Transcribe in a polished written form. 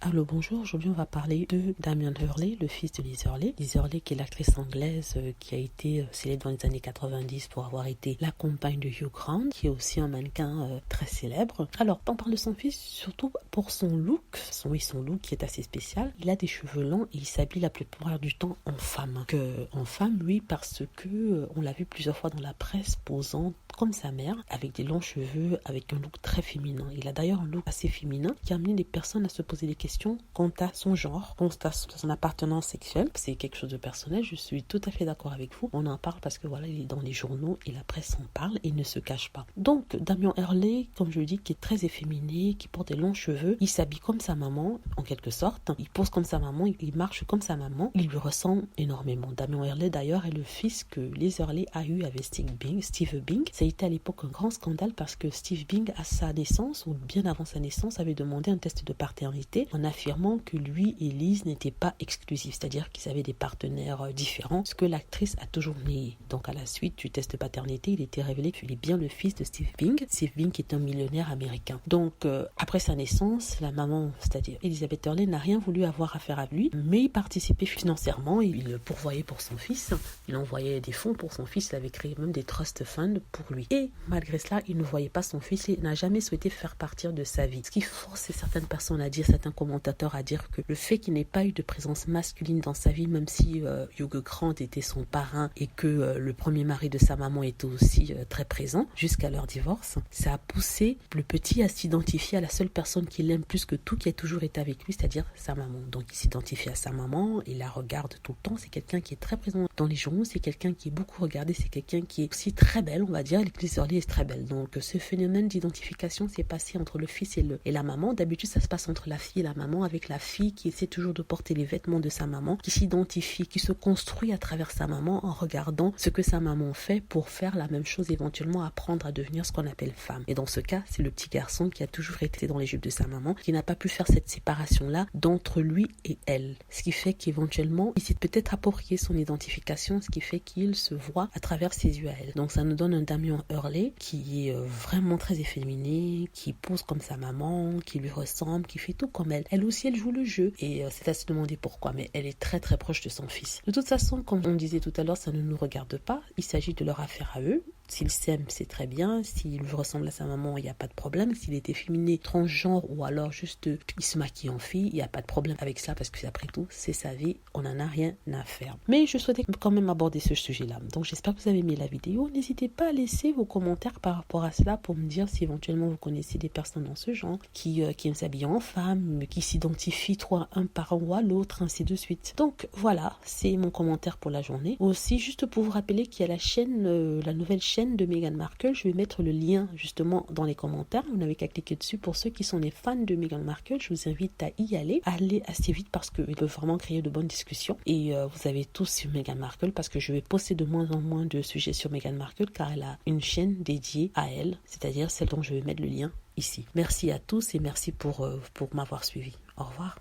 Allô, bonjour. Aujourd'hui, on va parler de Damien Hurley, le fils de Liz Hurley. Liz Hurley, qui est l'actrice anglaise qui a été célèbre dans les années 90 pour avoir été la compagne de Hugh Grant, qui est aussi un mannequin très célèbre. Alors, on parle de son fils surtout pour son look. Son look qui est assez spécial. Il a des cheveux longs et il s'habille la plupart du temps en femme. En femme, lui, parce que on l'a vu plusieurs fois dans la presse posant comme sa mère, avec des longs cheveux, avec un look très féminin. Il a d'ailleurs un look assez féminin qui a amené les personnes à se poser des questions quant à son genre, quant à son appartenance sexuelle. C'est quelque chose de personnel, je suis tout à fait d'accord avec vous. On en parle parce que voilà, il est dans les journaux et la presse en parle et ne se cache pas. Donc, Damien Hurley, comme je le dis, qui est très efféminé, qui porte des longs cheveux, il s'habille comme sa maman, en quelque sorte. Il pose comme sa maman, il marche comme sa maman. Il lui ressemble énormément. Damien Hurley, d'ailleurs, est le fils que Liz Hurley a eu avec Steve Bing. Ça a été à l'époque un grand scandale parce que Steve Bing, à sa naissance, ou bien avant sa naissance, avait demandé un test de paternité en affirmant que lui et Liz n'étaient pas exclusifs, c'est-à-dire qu'ils avaient des partenaires différents, ce que l'actrice a toujours nié. Donc à la suite du test de paternité, il était révélé qu'il est bien le fils de Steve Bing. Steve Bing est un millionnaire américain. Donc après sa naissance, la maman, c'est-à-dire Elizabeth Hurley, n'a rien voulu avoir affaire à lui, mais il participait financièrement, il pourvoyait pour son fils, il envoyait des fonds pour son fils, il avait créé même des trust funds pour lui. Et malgré cela, il ne voyait pas son fils, il n'a jamais souhaité faire partir de sa vie. Ce qui force certaines personnes à dire, certains commentateurs à dire que le fait qu'il n'ait pas eu de présence masculine dans sa vie, même si Hugh Grant était son parrain et que le premier mari de sa maman était aussi très présent jusqu'à leur divorce, ça a poussé le petit à s'identifier à la seule personne qu'il aime plus que tout, qui a toujours été avec lui, c'est-à-dire sa maman. Donc il s'identifie à sa maman, il la regarde tout le temps, c'est quelqu'un qui est très présent dans les journaux, c'est quelqu'un qui est beaucoup regardé, c'est quelqu'un qui est aussi très belle, on va dire. Liz Hurley est très belle. Donc ce phénomène d'identification s'est passé entre le fils et la maman. D'habitude, ça se passe entre la fille et la maman, avec la fille qui essaie toujours de porter les vêtements de sa maman, qui s'identifie, qui se construit à travers sa maman en regardant ce que sa maman fait pour faire la même chose, éventuellement apprendre à devenir ce qu'on appelle femme. Et dans ce cas, c'est le petit garçon qui a toujours été dans les jupes de sa maman, qui n'a pas pu faire cette séparation-là d'entre lui et elle. Ce qui fait qu'éventuellement, il s'est peut-être approprié son identification, ce qui fait qu'il se voit à travers ses yeux à elle. Donc ça nous donne un Damien Hurley qui est vraiment très efféminé, qui pose comme sa maman, qui lui ressemble, qui fait tout comme elle. Elle aussi, elle joue le jeu et c'est à se demander pourquoi, mais elle est très très proche de son fils. De toute façon, comme on disait tout à l'heure, ça ne nous regarde pas, il s'agit de leur affaire à eux. S'il s'aime, c'est très bien. S'il lui ressemble à sa maman, il n'y a pas de problème. S'il est efféminé, transgenre ou alors juste il se maquille en fille, il n'y a pas de problème avec ça parce que après tout, c'est sa vie. On n'en a rien à faire. Mais je souhaitais quand même aborder ce sujet-là. Donc j'espère que vous avez aimé la vidéo. N'hésitez pas à laisser vos commentaires par rapport à cela pour me dire si éventuellement vous connaissez des personnes dans ce genre qui aiment s'habiller en femme, qui s'identifient trop à un parent ou à l'autre, ainsi de suite. Donc voilà, c'est mon commentaire pour la journée. Aussi, juste pour vous rappeler qu'il y a la chaîne, la nouvelle chaîne de Meghan Markle, je vais mettre le lien justement dans les commentaires, vous n'avez qu'à cliquer dessus. Pour ceux qui sont des fans de Meghan Markle, je vous invite à y aller assez vite parce qu'il peut vraiment créer de bonnes discussions et vous avez tous sur Meghan Markle parce que je vais poster de moins en moins de sujets sur Meghan Markle car elle a une chaîne dédiée à elle, c'est-à-dire celle dont je vais mettre le lien ici. Merci à tous et merci pour m'avoir suivi. Au revoir.